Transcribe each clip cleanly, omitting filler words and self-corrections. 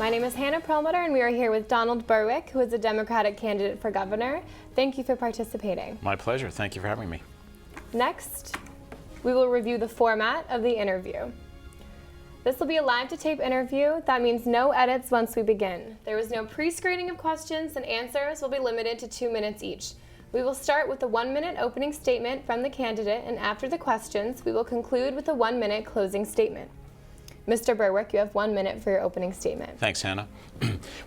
My name is Hannah Perlmutter, and we are here with Donald Berwick, who is a Democratic candidate for governor. Thank you for participating. My pleasure. Thank you for having me. Next, we will review the format of the interview. This will be a live-to-tape interview. That means no edits once we begin. There is no pre-screening of questions, and answers will be limited to 2 minutes each. We will start with a 1-minute opening statement from the candidate, and after the questions, we will conclude with a 1-minute closing statement. Mr. Berwick, you have 1 minute for your opening statement. Thanks, Hannah.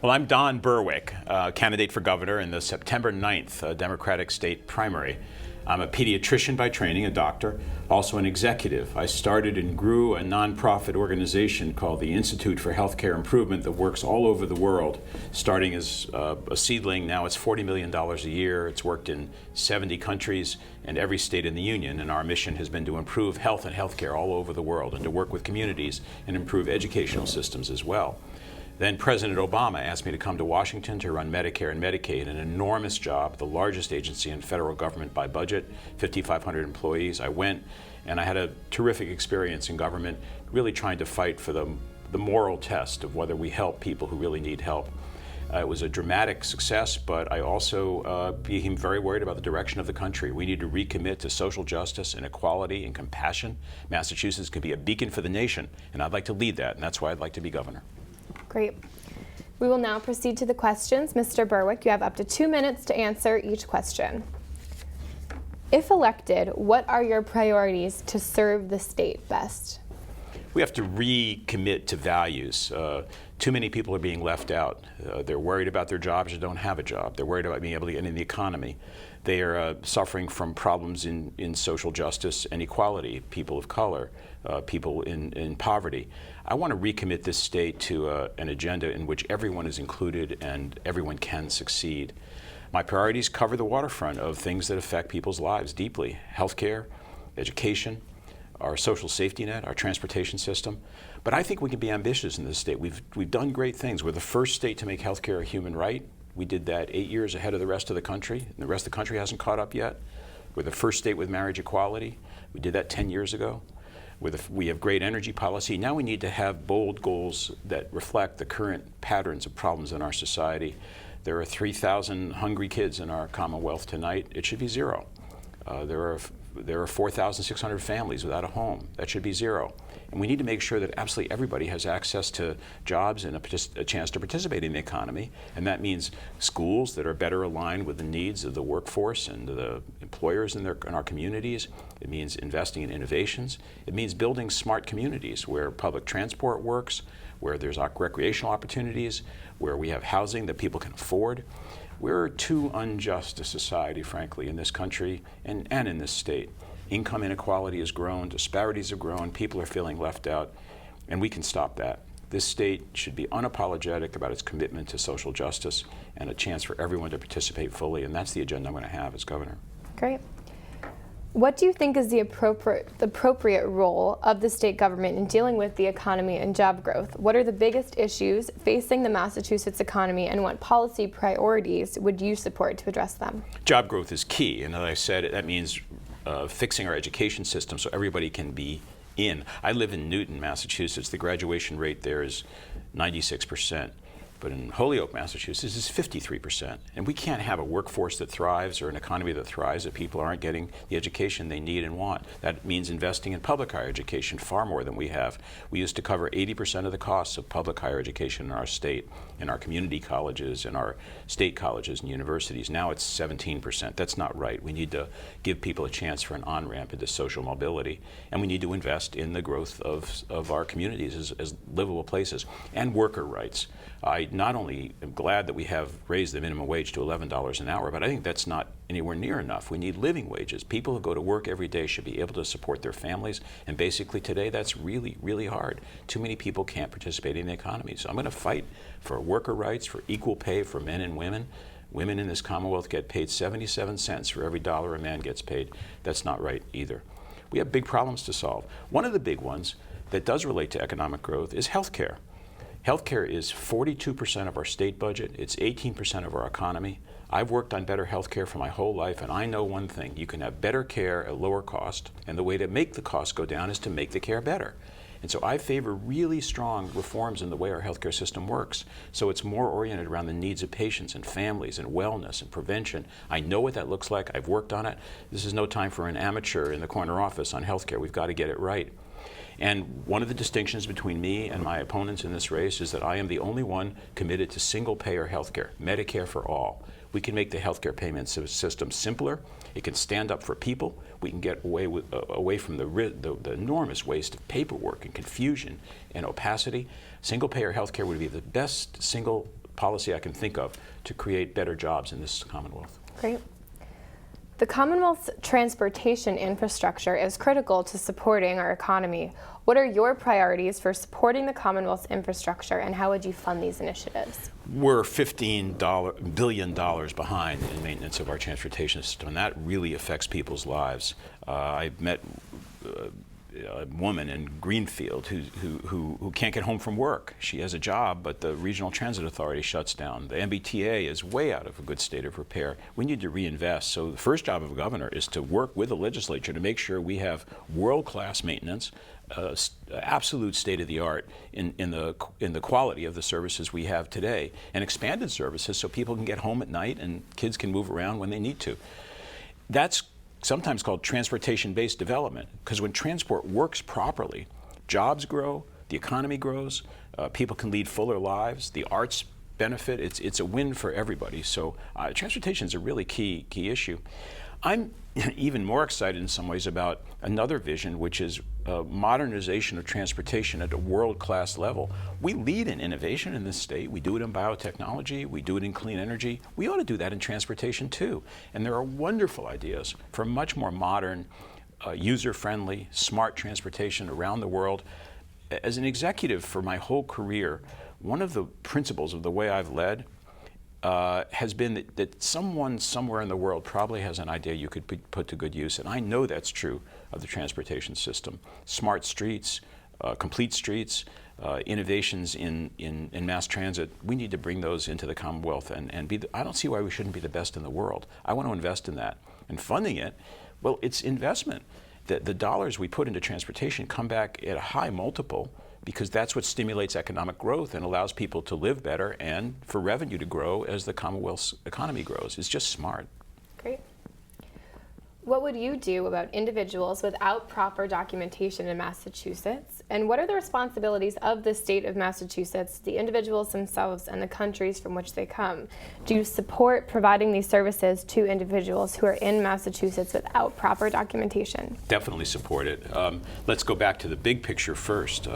Well, I'm Don Berwick, candidate for governor in the September 9th Democratic state primary. I'm a pediatrician by training, a doctor, also an executive. I started and grew a nonprofit organization called the Institute for Healthcare Improvement that works all over the world, starting as a seedling. Now it's $40 million a year. It's worked in 70 countries and every state in the union, and our mission has been to improve health and healthcare all over the world and to work with communities and improve educational systems as well. Then President Obama asked me to come to Washington to run Medicare and Medicaid, an enormous job, the largest agency in federal government by budget, 5,500 employees. I went, and I had a terrific experience in government, really trying to fight for the moral test of whether we help people who really need help. It was a dramatic success, but I also became very worried about the direction of the country. We need to recommit to social justice and equality and compassion. Massachusetts could be a beacon for the nation, and I'd like to lead that, and that's why I'd like to be governor. Great. We will now proceed to the questions. Mr. Berwick, you have up to 2 minutes to answer each question. If elected, what are your priorities to serve the state best? We have to recommit to values. Too many people are being left out. They're worried about their jobs or don't have a job. They're worried about being able to get into the economy. They are suffering from problems in social justice and equality, people of color, people in poverty. I want to recommit this state to an agenda in which everyone is included and everyone can succeed. My priorities cover the waterfront of things that affect people's lives deeply: healthcare, education, our social safety net, our transportation system. But I think we can be ambitious in this state. We've done great things. We're the first state to make healthcare a human right. We did that 8 years ahead of the rest of the country, and the rest of the country hasn't caught up yet. We're the first state with marriage equality. We did that 10 years ago. We have great energy policy. Now we need to have bold goals that reflect the current patterns of problems in our society. There are 3,000 hungry kids in our Commonwealth tonight. It should be zero. There are 4,600 families without a home. That should be zero. And we need to make sure that absolutely everybody has access to jobs and a chance to participate in the economy. And that means schools that are better aligned with the needs of the workforce and the employers in our communities. It means investing in innovations. It means building smart communities where public transport works, where there's recreational opportunities, where we have housing that people can afford. We're too unjust a society, frankly, in this country and in this state. Income inequality has grown, disparities have grown, people are feeling left out, and we can stop that. This state should be unapologetic about its commitment to social justice and a chance for everyone to participate fully, and that's the agenda I'm going to have as governor. Great. What do you think is the appropriate role of the state government in dealing with the economy and job growth? What are the biggest issues facing the Massachusetts economy, and what policy priorities would you support to address them? Job growth is key, and as I said, that means fixing our education system so everybody can be in. I live in Newton, Massachusetts. The graduation rate there is 96%. But in Holyoke, Massachusetts, it's 53%. And we can't have a workforce that thrives or an economy that thrives if people aren't getting the education they need and want. That means investing in public higher education far more than we have. We used to cover 80% of the costs of public higher education in our state, in our community colleges, in our state colleges and universities. Now it's 17%. That's not right. We need to give people a chance for an on-ramp into social mobility. And we need to invest in the growth of our communities as livable places. And worker rights. I not only am glad that we have raised the minimum wage to $11 an hour, but I think that's not anywhere near enough. We need living wages. People who go to work every day should be able to support their families, and basically today that's really, really hard. Too many people can't participate in the economy. So I'm going to fight for worker rights, for equal pay for men and women. Women in this Commonwealth get paid 77 cents for every dollar a man gets paid. That's not right either. We have big problems to solve. One of the big ones that does relate to economic growth is healthcare. Healthcare is 42% of our state budget. It's 18% of our economy. I've worked on better healthcare for my whole life, and I know one thing: you can have better care at lower cost, and the way to make the cost go down is to make the care better. And so I favor really strong reforms in the way our healthcare system works. So it's more oriented around the needs of patients and families and wellness and prevention. I know what that looks like. I've worked on it. This is no time for an amateur in the corner office on healthcare. We've got to get it right. And one of the distinctions between me and my opponents in this race is that I am the only one committed to single-payer healthcare, Medicare for all. We can make the healthcare payment system simpler. It can stand up for people. We can get away from the enormous waste of paperwork and confusion and opacity. Single-payer healthcare would be the best single policy I can think of to create better jobs in this Commonwealth. Great. The Commonwealth's transportation infrastructure is critical to supporting our economy. What are your priorities for supporting the Commonwealth's infrastructure, and how would you fund these initiatives? We're $15 billion behind in maintenance of our transportation system, and that really affects people's lives. I met a woman in Greenfield who can't get home from work. She has a job, but the Regional Transit Authority shuts down. The MBTA is way out of a good state of repair. We need to reinvest. So the first job of a governor is to work with the legislature to make sure we have world-class maintenance, absolute state-of-the-art in the quality of the services we have today, and expanded services so people can get home at night and kids can move around when they need to. That's sometimes called transportation-based development, because when transport works properly, jobs grow, the economy grows, people can lead fuller lives, the arts benefit. It's a win for everybody. So transportation is a really key issue. I'm even more excited in some ways about another vision, which is modernization of transportation at a world-class level. We lead in innovation in this state. We do it in biotechnology. We do it in clean energy. We ought to do that in transportation too. And there are wonderful ideas for much more modern, user-friendly, smart transportation around the world. As an executive for my whole career, one of the principles of the way I've led has been that someone somewhere in the world probably has an idea you could put to good use, and I know that's true of the transportation system. Smart streets, complete streets, innovations in mass transit, we need to bring those into the Commonwealth and be I don't see why we shouldn't be the best in the world. I want to invest in that. And funding it, well, it's investment. The dollars we put into transportation come back at a high multiple, because that's what stimulates economic growth and allows people to live better and for revenue to grow as the Commonwealth's economy grows. It's just smart. Great. What would you do about individuals without proper documentation in Massachusetts? And what are the responsibilities of the state of Massachusetts, the individuals themselves, and the countries from which they come? Do you support providing these services to individuals who are in Massachusetts without proper documentation? Definitely support it. Let's go back to the big picture first.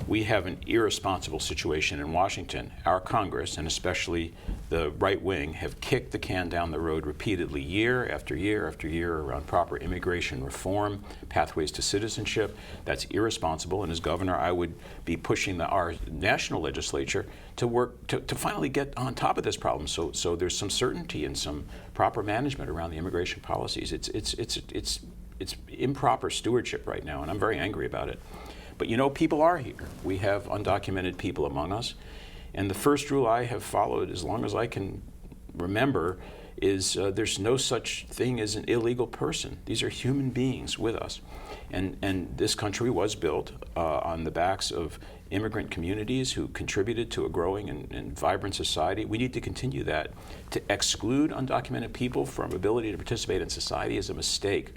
We have an irresponsible situation in Washington. Our Congress, and especially the right wing, have kicked the can down the road repeatedly, year after year after year, around proper immigration reform, pathways to citizenship. That's irresponsible. And as governor, I would be pushing our national legislature to work to finally get on top of this problem. So there's some certainty and some proper management around the immigration policies. It's improper stewardship right now, and I'm very angry about it. But you know, people are here. We have undocumented people among us. And the first rule I have followed as long as I can remember is there's no such thing as an illegal person. These are human beings with us. And this country was built on the backs of immigrant communities who contributed to a growing and vibrant society. We need to continue that. To exclude undocumented people from ability to participate in society is a mistake.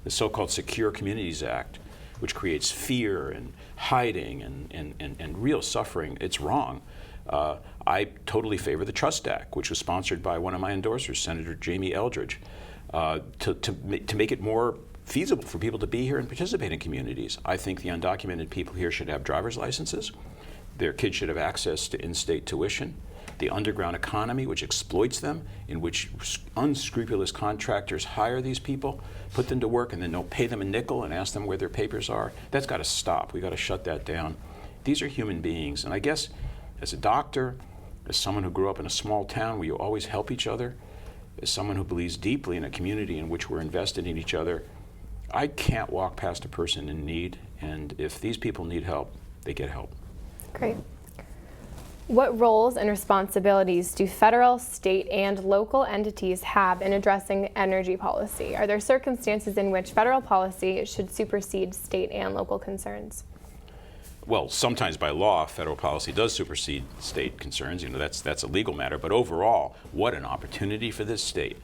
The so-called Secure Communities Act, which creates fear and hiding and real suffering, it's wrong. I totally favor the Trust Act, which was sponsored by one of my endorsers, Senator Jamie Eldridge, to make it more feasible for people to be here and participate in communities. I think the undocumented people here should have driver's licenses. Their kids should have access to in-state tuition. The underground economy, which exploits them, in which unscrupulous contractors hire these people, put them to work, and then don't pay them a nickel and ask them where their papers are, that's got to stop. We've got to shut that down. These are human beings. And I guess as a doctor, as someone who grew up in a small town where you always help each other, as someone who believes deeply in a community in which we're invested in each other, I can't walk past a person in need. And if these people need help, they get help. Great. What roles and responsibilities do federal, state, and local entities have in addressing energy policy? Are there circumstances in which federal policy should supersede state and local concerns? well, sometimes by law, federal policy does supersede state concerns. That's a legal matter. But overall, what an opportunity for this state.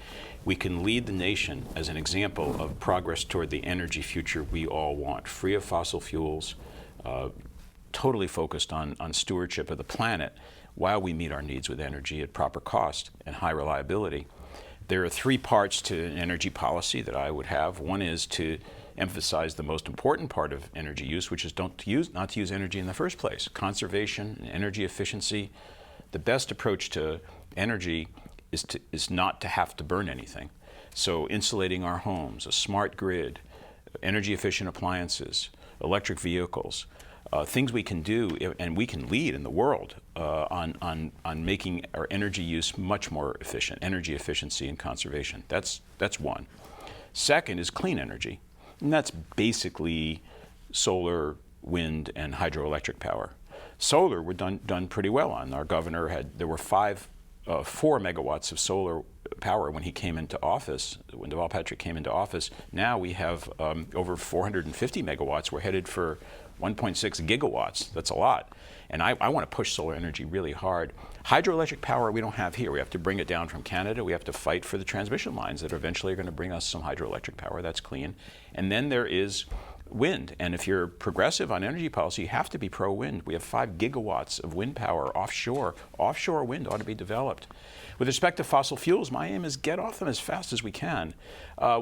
We can lead the nation as an example of progress toward the energy future we all want, free of fossil fuels, totally focused on stewardship of the planet while we meet our needs with energy at proper cost and high reliability. There are three parts to an energy policy that I would have. One is to emphasize the most important part of energy use, which is not to use energy in the first place. Conservation and energy efficiency. The best approach to energy is not to have to burn anything. So insulating our homes, a smart grid, energy efficient appliances, electric vehicles, things we can do, and we can lead in the world on making our energy use much more efficient, energy efficiency and conservation. That's one. Second is clean energy, and that's basically solar, wind, and hydroelectric power. Solar we're done pretty well on. Our governor there were 4 megawatts of solar power when he came into office, when Deval Patrick came into office. Now we have over 450 megawatts. We're headed for 1.6 gigawatts. That's a lot. And I want to push solar energy really hard. Hydroelectric power we don't have here. We have to bring it down from Canada. We have to fight for the transmission lines that eventually are going to bring us some hydroelectric power. That's clean. And then there is wind. And if you're progressive on energy policy, you have to be pro-wind. We have 5 gigawatts of wind power offshore. Offshore wind ought to be developed. With respect to fossil fuels, my aim is get off them as fast as we can.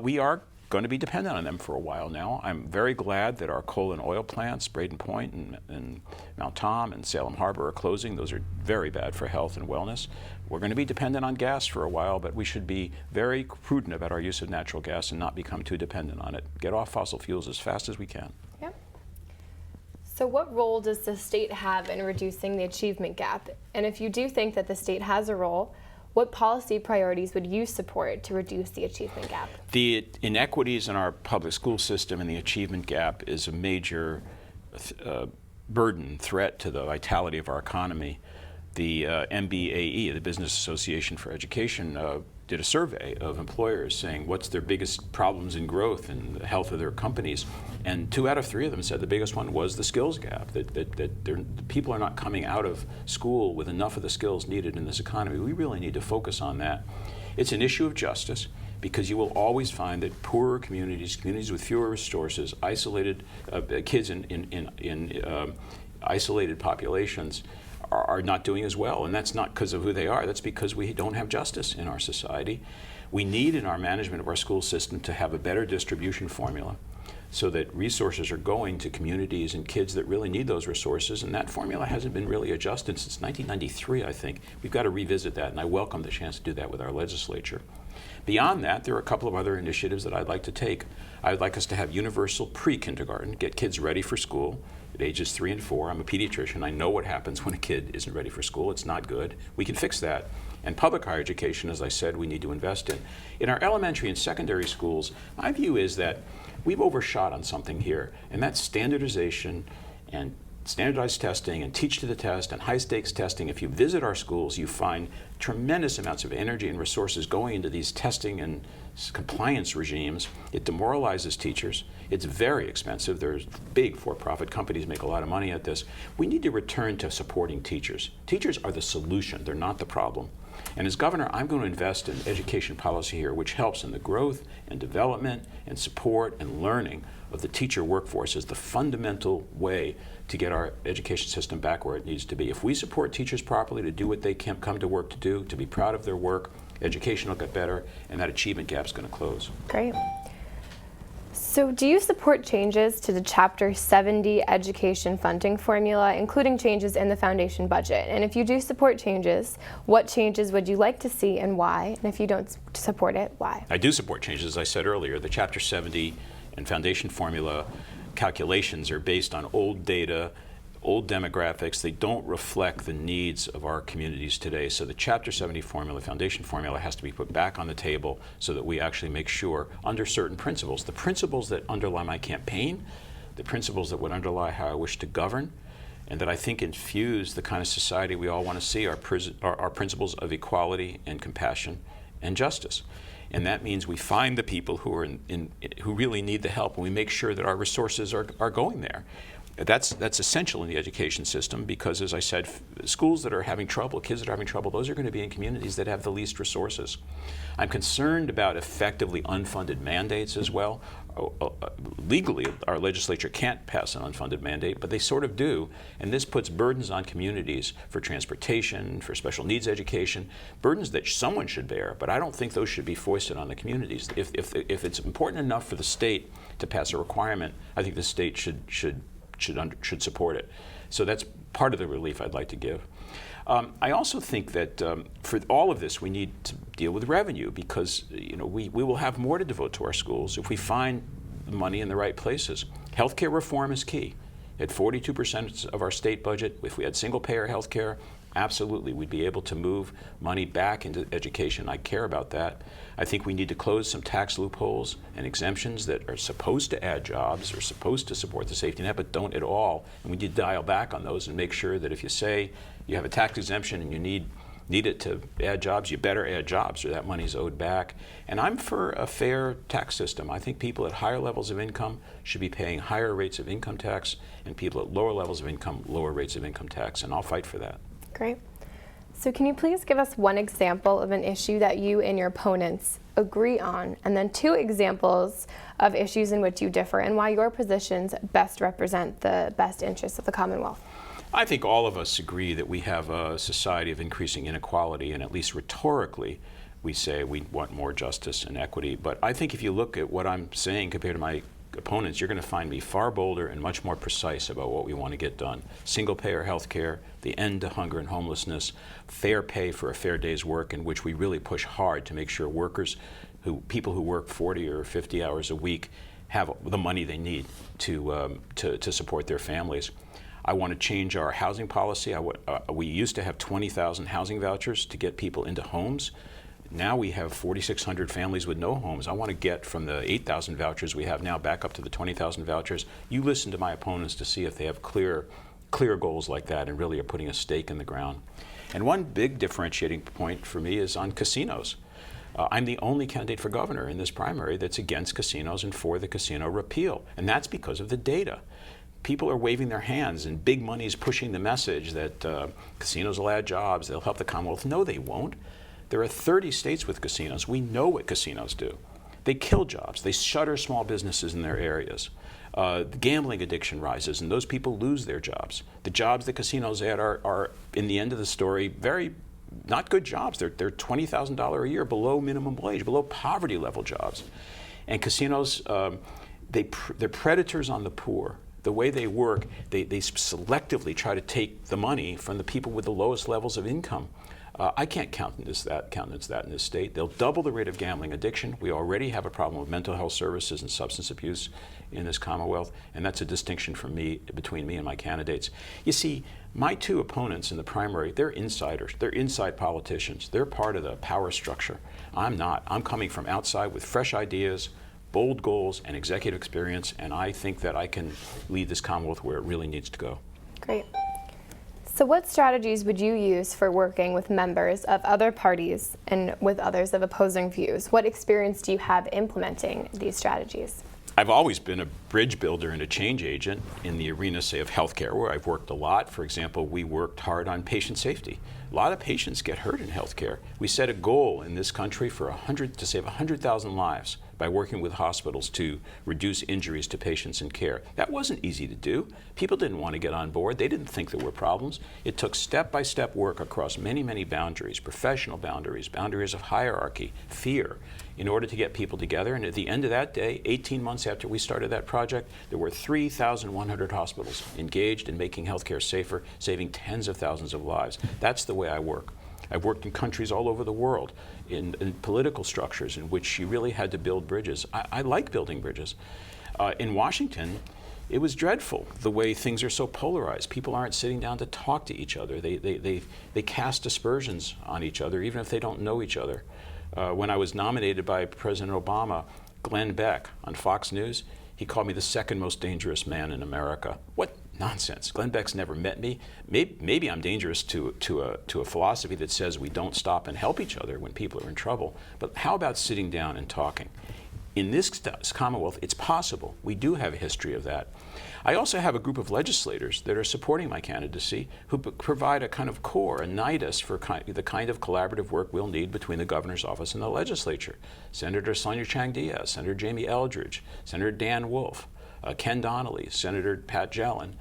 We are going to be dependent on them for a while now. I'm very glad that our coal and oil plants, Braden Point and Mount Tom and Salem Harbor, are closing. Those are very bad for health and wellness. We're going to be dependent on gas for a while, but we should be very prudent about our use of natural gas and not become too dependent on it. Get off fossil fuels as fast as we can. Yep. So what role does the state have in reducing the achievement gap? And if you do think that the state has a role, what policy priorities would you support to reduce the achievement gap? The inequities in our public school system and the achievement gap is a major threat to the vitality of our economy. The MBAE, the Business Association for Education, did a survey of employers saying what's their biggest problems in growth and the health of their companies. And 2 out of 3 of them said the biggest one was the skills gap, that people are not coming out of school with enough of the skills needed in this economy. We really need to focus on that. It's an issue of justice, because you will always find that poorer communities, communities with fewer resources, isolated kids in isolated populations are not doing as well. And that's not because of who they are. That's because we don't have justice in our society. We need, in our management of our school system, to have a better distribution formula so that resources are going to communities and kids that really need those resources. And that formula hasn't been really adjusted since 1993, I think. We've got to revisit that, and I welcome the chance to do that with our legislature. Beyond that, there are a couple of other initiatives that I'd like to take. I would like us to have universal pre-kindergarten, get kids ready for school at ages 3 and 4. I'm a pediatrician. I know what happens when a kid isn't ready for school. It's not good. We can fix that. And public higher education, as I said, we need to invest in. In our elementary and secondary schools, my view is that we've overshot on something here, and that's standardization and standardized testing and teach to the test and high stakes testing. If you visit our schools, you find tremendous amounts of energy and resources going into these testing and compliance regimes. It demoralizes teachers. It's very expensive. There's big for-profit companies make a lot of money at this. We need to return to supporting teachers. Teachers are the solution. They're not the problem. And as governor, I'm going to invest in education policy here, which helps in the growth and development and support and learning of the teacher workforce as the fundamental way to get our education system back where it needs to be. If we support teachers properly to do what they come to work to do, to be proud of their work, education will get better, and that achievement gap is going to close. Great. So do you support changes to the Chapter 70 education funding formula, including changes in the foundation budget? And if you do support changes, what changes would you like to see and why? And if you don't support it, why? I do support changes, as I said earlier. The Chapter 70 and foundation formula calculations are based on old data, old demographics. They don't reflect the needs of our communities today. So the Chapter 70 formula, foundation formula, has to be put back on the table so that we actually make sure, under certain principles, the principles that underlie my campaign, the principles that would underlie how I wish to govern, and that I think infuse the kind of society we all want to see, our principles of equality and compassion and justice. And that means we find the people who are who really need the help, and we make sure that our resources are going there. That's essential in the education system because, as I said, schools that are having trouble, kids that are having trouble, those are going to be in communities that have the least resources. I'm concerned about effectively unfunded mandates as well. Legally, our legislature can't pass an unfunded mandate, but they sort of do, and this puts burdens on communities for transportation, for special needs education, burdens that someone should bear, but I don't think those should be foisted on the communities. If it's important enough for the state to pass a requirement, I think the state should support it. So that's part of the relief I'd like to give. I also think that for all of this, we need to deal with revenue because we will have more to devote to our schools if we find the money in the right places. Healthcare reform is key. At 42% of our state budget, if we had single-payer healthcare, absolutely, we'd be able to move money back into education. I care about that. I think we need to close some tax loopholes and exemptions that are supposed to add jobs or supposed to support the safety net, but don't at all. And we need to dial back on those and make sure that if you say you have a tax exemption and you need it to add jobs, you better add jobs or that money's owed back. And I'm for a fair tax system. I think people at higher levels of income should be paying higher rates of income tax and people at lower levels of income, lower rates of income tax, and I'll fight for that. Great. So can you please give us one example of an issue that you and your opponents agree on, and then 2 examples of issues in which you differ and why your positions best represent the best interests of the Commonwealth? I think all of us agree that we have a society of increasing inequality, and at least rhetorically, we say we want more justice and equity. But I think if you look at what I'm saying compared to my opponents, you're going to find me far bolder and much more precise about what we want to get done. Single-payer health care, the end to hunger and homelessness, fair pay for a fair day's work, in which we really push hard to make sure people who work 40 or 50 hours a week have the money they need to support their families. I want to change our housing policy. We used to have 20,000 housing vouchers to get people into homes. Now we have 4,600 families with no homes. I want to get from the 8,000 vouchers we have now back up to the 20,000 vouchers. You listen to my opponents to see if they have clear goals like that and really are putting a stake in the ground. And one big differentiating point for me is on casinos. I'm the only candidate for governor in this primary that's against casinos and for the casino repeal. And that's because of the data. People are waving their hands and big money is pushing the message that casinos will add jobs, they'll help the Commonwealth. No, they won't. There are 30 states with casinos. We know what casinos do. They kill jobs. They shutter small businesses in their areas. The gambling addiction rises, and those people lose their jobs. The jobs that casinos add are in the end of the story, very not good jobs. They're $20,000 a year below minimum wage, below poverty level jobs. And casinos, they're predators on the poor. The way they work, they selectively try to take the money from the people with the lowest levels of income. I can't countenance that in this state. They'll double the rate of gambling addiction. We already have a problem with mental health services and substance abuse in this Commonwealth, and that's a distinction between me and my candidates. You see, my 2 opponents in the primary, they're insiders. They're inside politicians. They're part of the power structure. I'm not. I'm coming from outside with fresh ideas, bold goals, and executive experience, and I think that I can lead this Commonwealth where it really needs to go. Great. So what strategies would you use for working with members of other parties and with others of opposing views? What experience do you have implementing these strategies? I've always been a bridge builder and a change agent in the arena, say, of healthcare, where I've worked a lot. For example, we worked hard on patient safety. A lot of patients get hurt in healthcare. We set a goal in this country to save 100,000 lives by working with hospitals to reduce injuries to patients in care. That wasn't easy to do. People didn't want to get on board. They didn't think there were problems. It took step-by-step work across many, many boundaries, professional boundaries, boundaries of hierarchy, fear, in order to get people together. And at the end of that day, 18 months after we started that project, there were 3,100 hospitals engaged in making healthcare safer, saving tens of thousands of lives. That's the way I work. I've worked in countries all over the world, in political structures in which you really had to build bridges. I like building bridges. In Washington, it was dreadful the way things are so polarized. People aren't sitting down to talk to each other. They cast aspersions on each other, even if they don't know each other. When I was nominated by President Obama, Glenn Beck on Fox News, he called me the 2nd most dangerous man in America. What nonsense. Glenn Beck's never met me. Maybe I'm dangerous to a philosophy that says we don't stop and help each other when people are in trouble. But how about sitting down and talking? in this Commonwealth, it's possible. We do have a history of that. I also have a group of legislators that are supporting my candidacy who provide a kind of core, a nidus for the kind of collaborative work we'll need between the governor's office and the legislature. Senator Sonia Chang-Diaz, Senator Jamie Eldridge, Senator Dan Wolf, Ken Donnelly, Senator Pat Jelen,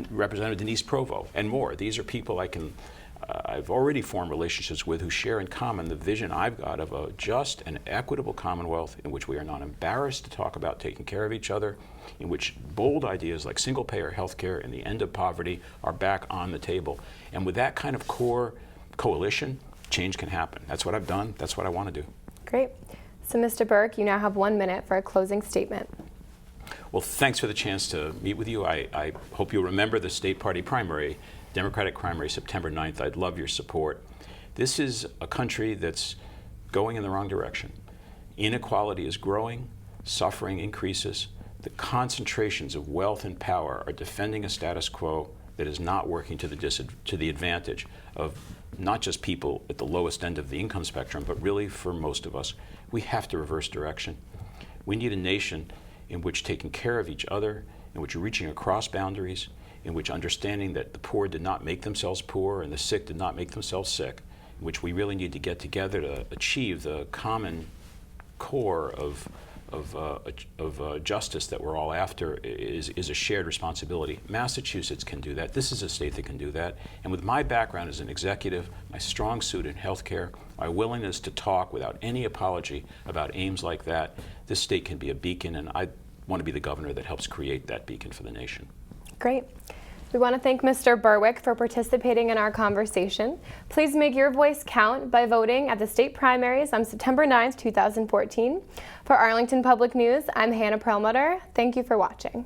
Representative Denise Provo, and more. These are people I've already formed relationships with who share in common the vision I've got of a just and equitable Commonwealth in which we are not embarrassed to talk about taking care of each other, in which bold ideas like single-payer health care and the end of poverty are back on the table. And with that kind of core coalition, change can happen. That's what I've done. That's what I want to do. Great. So, Mr. Burke, you now have 1 minute for a closing statement. Well, thanks for the chance to meet with you. I hope you'll remember the state party primary, Democratic primary, September 9th. I'd love your support. This is a country that's going in the wrong direction. Inequality is growing, suffering increases. The concentrations of wealth and power are defending a status quo that is not working to the advantage of not just people at the lowest end of the income spectrum, but really for most of us. We have to reverse direction. We need a nation in which taking care of each other, in which reaching across boundaries, in which understanding that the poor did not make themselves poor and the sick did not make themselves sick, in which we really need to get together to achieve the common core of justice that we're all after is a shared responsibility. Massachusetts can do that. This is a state that can do that. And with my background as an executive, my strong suit in healthcare, my willingness to talk without any apology about aims like that, this state can be a beacon, and I want to be the governor that helps create that beacon for the nation. Great. We want to thank Mr. Berwick for participating in our conversation. Please make your voice count by voting at the state primaries on September 9th, 2014. For Arlington Public News, I'm Hannah Perlmutter. Thank you for watching.